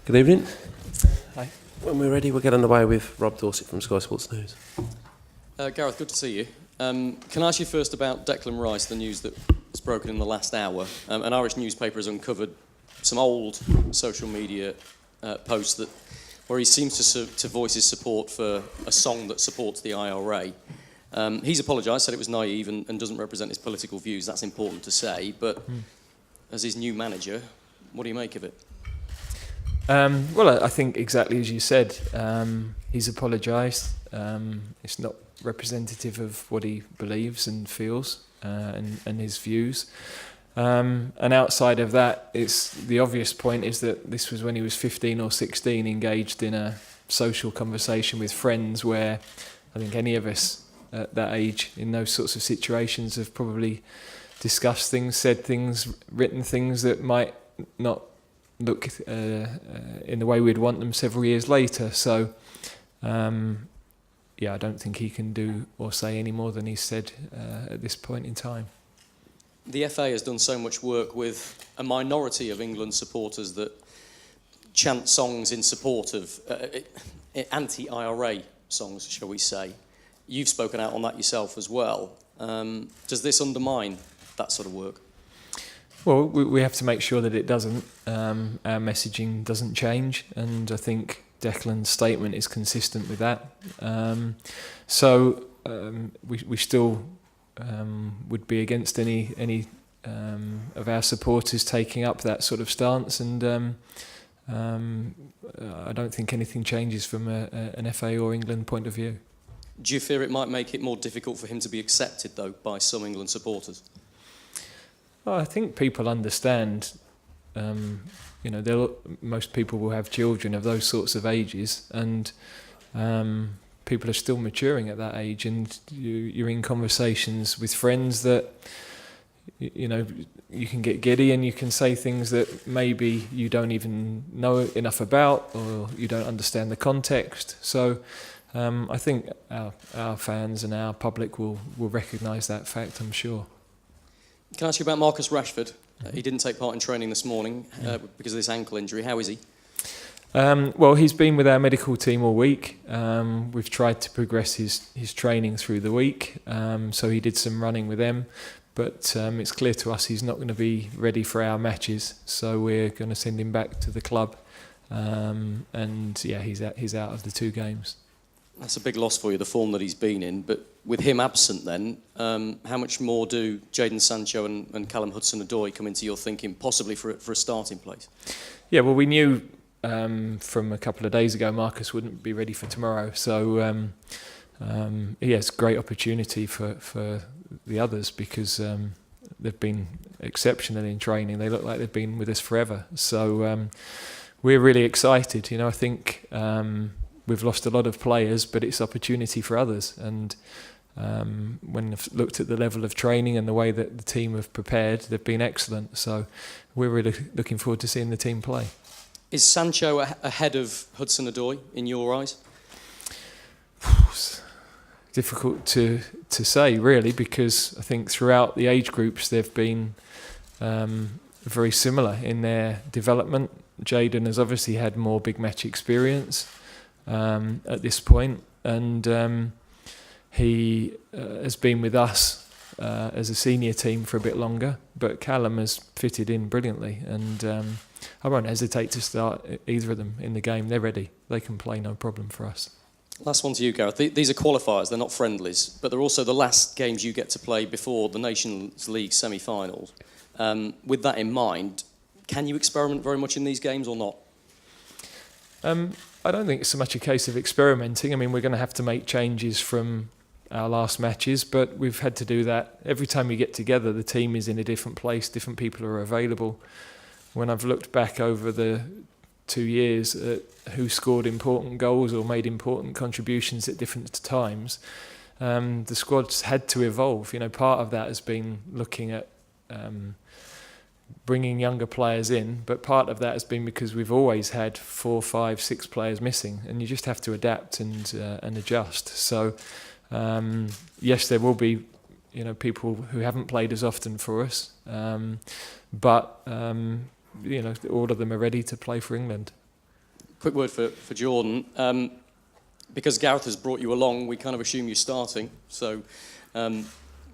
Good evening. Hi. When we're ready, we'll get underway with Rob Dorset from Sky Sports News. Gareth, good to see you. Can I ask you first about Declan Rice, the news that was broken in the last hour? An Irish newspaper has uncovered some old social media posts where he seems to voice his support for a song that supports the IRA. He's apologised, said it was naive and doesn't represent his political views. That's important to say, but as his new manager, what do you make of it? Well, I think exactly as you said, he's apologised. It's not representative of what he believes and feels and his views. And outside of that, it's the obvious point is that this was when he was 15 or 16, engaged in a social conversation with friends where I think any of us at that age in those sorts of situations have probably discussed things, said things, written things that might not look in the way we'd want them several years later. So, I don't think he can do or say any more than he's said at this point in time. The FA has done so much work with a minority of England supporters that chant songs in support of anti-IRA songs, shall we say. You've spoken out on that yourself as well. Does this undermine that sort of work? Well, we have to make sure that it doesn't. Our messaging doesn't change, and I think Declan's statement is consistent with that. We still would be against any of our supporters taking up that sort of stance, and I don't think anything changes from an FA or England point of view. Do you fear it might make it more difficult for him to be accepted, though, by some England supporters? Well, I think people understand. Most people will have children of those sorts of ages, and people are still maturing at that age, and you're in conversations with friends that you can get giddy and you can say things that maybe you don't even know enough about or you don't understand the context. So I think our fans and our public will recognise that fact, I'm sure. Can I ask you about Marcus Rashford? He didn't take part in training this morning because of this ankle injury. How is he? Well, he's been with our medical team all week. We've tried to progress his training through the week, so he did some running with them. But it's clear to us he's not going to be ready for our matches, so we're going to send him back to the club. He's out of the 2 games. That's a big loss for you, the form that he's been in. But with him absent then, how much more do Jadon Sancho and Callum Hudson-Odoi come into your thinking, possibly for a starting place? Yeah, well, we knew from a couple of days ago Marcus wouldn't be ready for tomorrow. So he has great opportunity for the others because they've been exceptional in training. They look like they've been with us forever. So we're really excited. I think we've lost a lot of players, but it's opportunity for others. And when I've looked at the level of training and the way that the team have prepared, they've been excellent. So we're really looking forward to seeing the team play. Is Sancho ahead of Hudson-Odoi in your eyes? Difficult to say, really, because I think throughout the age groups they've been very similar in their development. Jadon has obviously had more big match experience at this point, and he has been with us as a senior team for a bit longer, but Callum has fitted in brilliantly, and I won't hesitate to start either of them in the game. They're ready. They can play, no problem for us. Last one to you, Gareth. These are qualifiers, they're not friendlies, but they're also the last games you get to play before the Nations League semi-finals. With that in mind, can you experiment very much in these games or not? I don't think it's so much a case of experimenting. I mean, we're going to have to make changes from our last matches, but we've had to do that. Every time we get together, the team is in a different place, different people are available. When I've looked back over the 2 years at who scored important goals or made important contributions at different times, the squad's had to evolve. Part of that has been looking at bringing younger players in, but part of that has been because we've always had 4, 5, 6 players missing, and you just have to adapt and adjust. So yes, there will be people who haven't played as often for us, but all of them are ready to play for England. quick word for Jordan. Because Gareth has brought you along, we kind of assume you're starting. So I'm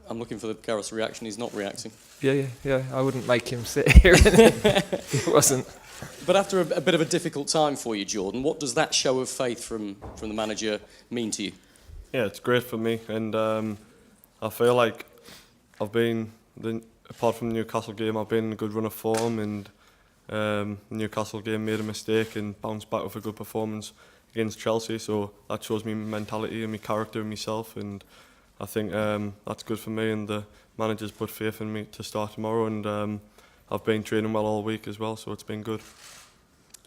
looking for Gareth's reaction. He's not reacting. Yeah. I wouldn't make him sit here. He wasn't. But after a bit of a difficult time for you, Jordan, what does that show of faith from the manager mean to you? Yeah, it's great for me, and I feel like apart from the Newcastle game, I've been in a good run of form, and the Newcastle game made a mistake and bounced back with a good performance against Chelsea, so that shows me mentality and my character and myself, and I think that's good for me, and the manager's put faith in me to start tomorrow, and I've been training well all week as well, so it's been good.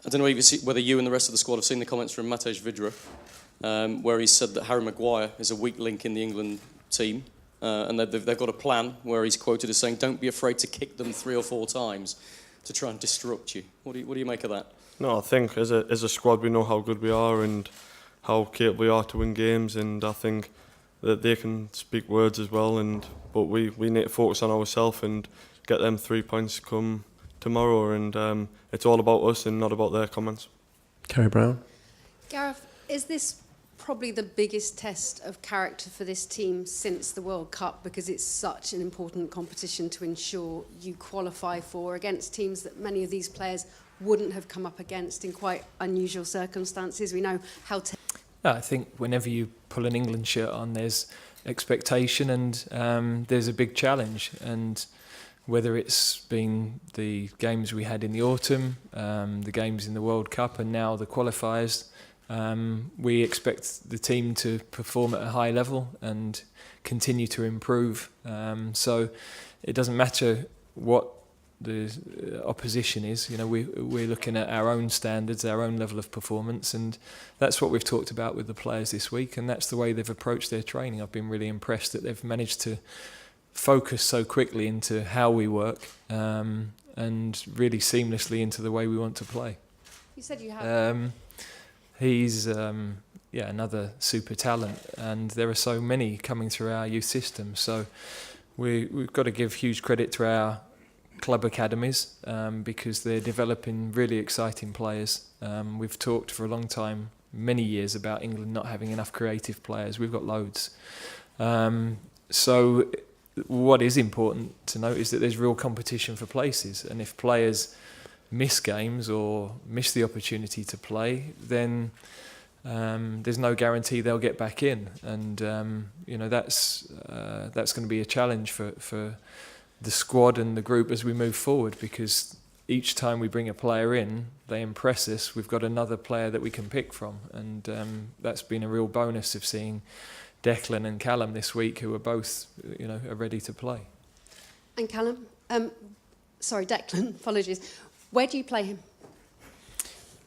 I don't know whether you and the rest of the squad have seen the comments from Matej Vydra, where he said that Harry Maguire is a weak link in the England team, and they've got a plan where he's quoted as saying, "Don't be afraid to kick them 3 or 4 times to try and disrupt you." What do you make of that? No, I think as a squad we know how good we are and how capable we are to win games, and I think that they can speak words as well. But we need to focus on ourselves and get them 3 points come tomorrow. And it's all about us and not about their comments. Kerry Brown. Gareth, is this probably the biggest test of character for this team since the World Cup, because it's such an important competition to ensure you qualify for, against teams that many of these players wouldn't have come up against in quite unusual circumstances? We know how I think whenever you pull an England shirt on, there's expectation and there's a big challenge. And whether it's been the games we had in the autumn, the games in the World Cup, and now the qualifiers, we expect the team to perform at a high level and continue to improve. So it doesn't matter what the opposition is. You know, we're looking at our own standards, our own level of performance, and that's what we've talked about with the players this week, and that's the way they've approached their training. I've been really impressed that they've managed to focus so quickly into how we work and really seamlessly into the way we want to play. You said you have. He's another super talent, and there are so many coming through our youth system. So we've got to give huge credit to our club academies because they're developing really exciting players. We've talked for a long time, many years, about England not having enough creative players. We've got loads. So what is important to note is that there's real competition for places, and if players miss games or miss the opportunity to play, then there's no guarantee they'll get back in, and that's going to be a challenge for the squad and the group as we move forward, because each time we bring a player in, they impress us. We've got another player that we can pick from, and that's been a real bonus of seeing Declan and Callum this week, who are both are ready to play. And Callum, Declan, apologies. Where do you play him?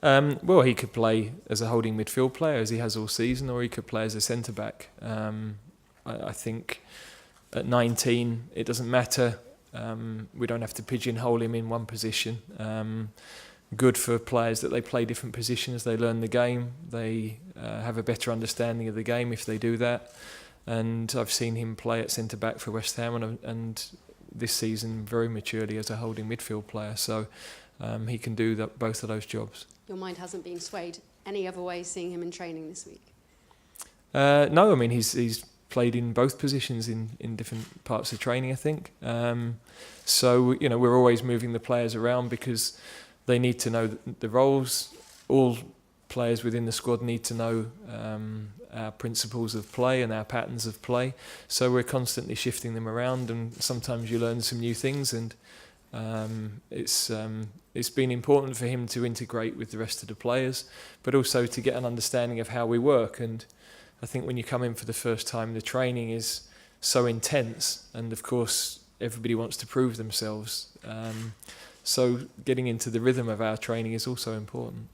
Well, he could play as a holding midfield player, as he has all season, or he could play as a centre-back. I think at 19, it doesn't matter. We don't have to pigeonhole him in one position. Good for players that they play different positions. They learn the game. They have a better understanding of the game if they do that. And I've seen him play at centre-back for West Ham and this season very maturely as a holding midfield player. So he can do both of those jobs. Your mind hasn't been swayed any other way seeing him in training this week? No, I mean, he's played in both positions in different parts of training, I think. So, we're always moving the players around because they need to know the roles. All players within the squad need to know our principles of play and our patterns of play. So we're constantly shifting them around, and sometimes you learn some new things, and it's been important for him to integrate with the rest of the players, but also to get an understanding of how we work. And I think when you come in for the first time, the training is so intense, and of course everybody wants to prove themselves. So getting into the rhythm of our training is also important.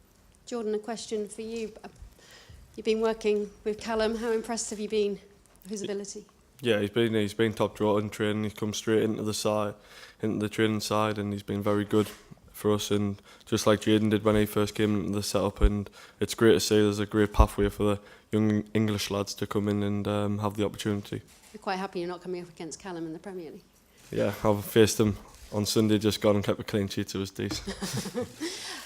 Jordan, a question for you. You've been working with Callum. How impressed have you been with his ability? Yeah, he's been top draw in training. He's come straight into the training side, and he's been very good for us. And just like Jaden did when he first came into the setup, and it's great to see there's a great pathway for the young English lads to come in and have the opportunity. You're quite happy you're not coming up against Callum in the Premier League? Yeah, I've faced him on Sunday just gone and kept a clean sheet, so it was decent.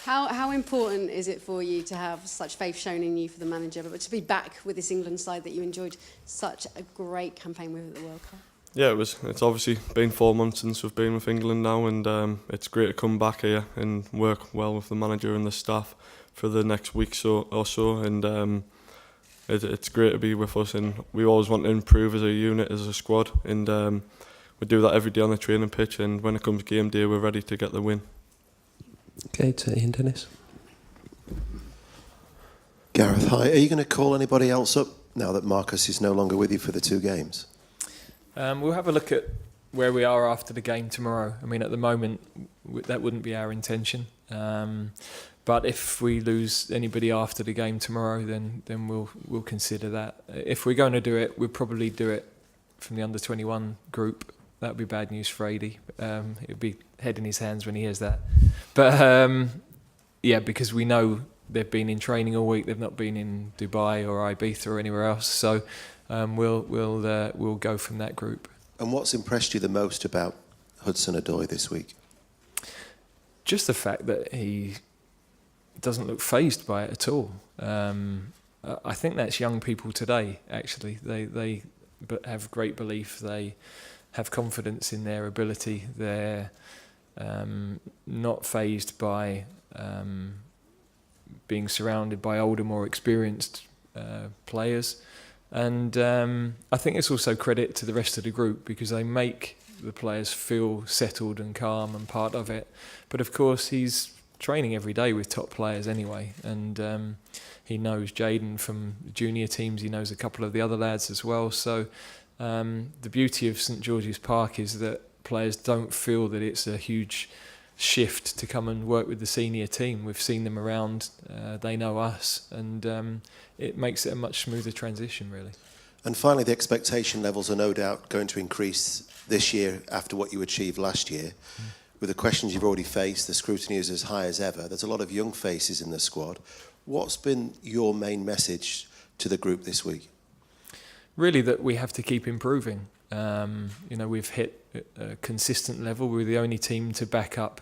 How important is it for you to have such faith shown in you for the manager, but to be back with this England side that you enjoyed such a great campaign with at the World Cup? Yeah, it's obviously been 4 months since we've been with England now, and it's great to come back here and work well with the manager and the staff for the next week or so, and it's great to be with us, and we always want to improve as a unit, as a squad, and we do that every day on the training pitch, and when it comes game day we're ready to get the win. Okay, to Ian Dennis. Gareth, hi. Are you going to call anybody else up now that Marcus is no longer with you for the 2 games? We'll have a look at where we are after the game tomorrow. I mean, at the moment, that wouldn't be our intention. But if we lose anybody after the game tomorrow, then we'll consider that. If we're going to do it, we'll probably do it from the under-21 group. That would be bad news for Adi. It'd be head in his hands when he hears that. But yeah, because we know they've been in training all week. They've not been in Dubai or Ibiza or anywhere else. So we'll go from that group. And what's impressed you the most about Hudson-Odoi this week? Just the fact that he doesn't look fazed by it at all. I think that's young people today. Actually, they have great belief. They have confidence in their ability. They're not fazed by being surrounded by older, more experienced players. And I think it's also credit to the rest of the group because they make the players feel settled and calm and part of it. But of course, he's training every day with top players anyway. And he knows Jayden from junior teams. He knows a couple of the other lads as well. So the beauty of St George's Park is that players don't feel that it's a huge shift to come and work with the senior team. We've seen them around, they know us, and it makes it a much smoother transition, really. And finally, the expectation levels are no doubt going to increase this year after what you achieved last year. With the questions you've already faced, the scrutiny is as high as ever. There's a lot of young faces in the squad. What's been your main message to the group this week? Really that we have to keep improving. We've hit a consistent level. We're the only team to back up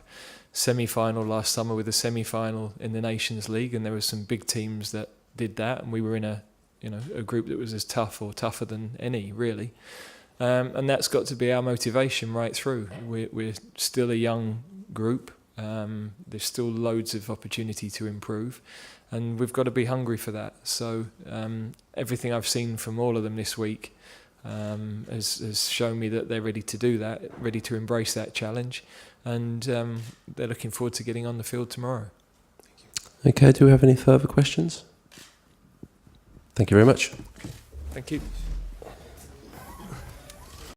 semi-final last summer with a semi-final in the Nations League, and there were some big teams that did that, and we were in a group that was as tough or tougher than any, really. And that's got to be our motivation right through. We're still a young group. There's still loads of opportunity to improve, and we've got to be hungry for that. So everything I've seen from all of them this week has shown me that they're ready to do that, ready to embrace that challenge, and they're looking forward to getting on the field tomorrow. Okay, do we have any further questions? Thank you very much. Thank you.